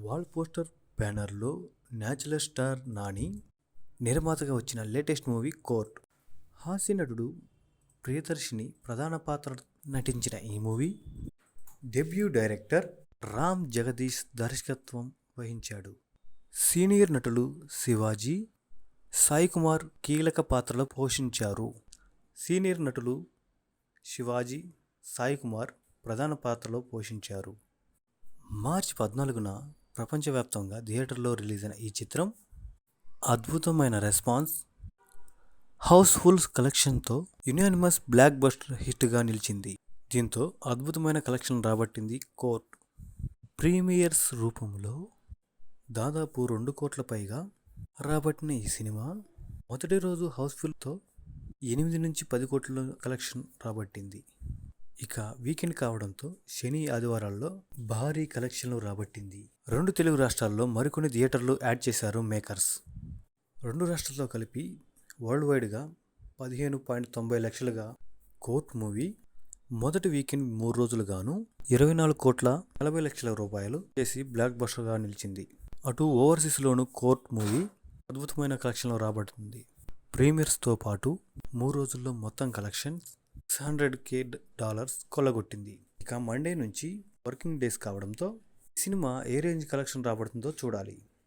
Wall poster బ్యానర్లో natural star Nani నిర్మాతగా వచ్చిన లేటెస్ట్ మూవీ కోర్ట్. హాస్య నటుడు ప్రియదర్శిని ప్రధాన పాత్ర నటించిన ఈ movie debut director Ram Jagadish దర్శకత్వం వహించాడు. సీనియర్ నటులు శివాజీ, సాయి కుమార్ కీలక పాత్రలు పోషించారు. సీనియర్ నటులు శివాజీ, సాయి కుమార్ ప్రధాన పాత్రలో పోషించారు. మార్చి 14న ప్రపంచవ్యాప్తంగా థియేటర్లో రిలీజ్ అయిన ఈ చిత్రం అద్భుతమైన రెస్పాన్స్, హౌస్ఫుల్ కలెక్షన్తో యునానిమస్ బ్లాక్ బస్టర్ హిట్గా నిలిచింది. దీంతో అద్భుతమైన కలెక్షన్ రాబట్టింది కోర్ట్. ప్రీమియర్స్ రూపంలో దాదాపు 2 కోట్ల పైగా రాబట్టిన ఈ సినిమా మొదటి రోజు హౌస్ఫుల్తో 8 నుంచి 10 కోట్ల కలెక్షన్ రాబట్టింది. ఇక వీకెండ్ కావడంతో శని, ఆదివారాల్లో భారీ కలెక్షన్లు రాబట్టింది. 2 తెలుగు రాష్ట్రాల్లో మరికొన్ని థియేటర్లు యాడ్ చేశారు మేకర్స్. 2 రాష్ట్రాల్లో కలిపి వరల్డ్ వైడ్గా 15.90 లక్షలుగా కోర్ట్ మూవీ మొదటి వీకెండ్ 3 రోజులుగాను 24 కోట్ల 40 లక్షల రూపాయలు చేసి బ్లాక్ బస్టర్గా నిలిచింది. అటు ఓవర్సీస్లోనూ కోర్ట్ మూవీ అద్భుతమైన కలెక్షన్లు రాబడుతుంది. ప్రీమియర్స్తో పాటు 3 రోజుల్లో మొత్తం కలెక్షన్ $600K కొల్లగొట్టింది. ఇక మండే నుంచి వర్కింగ్ డేస్ కావడంతో ఈ సినిమా ఏ రేంజ్ కలెక్షన్ రాబడుతుందో చూడాలి.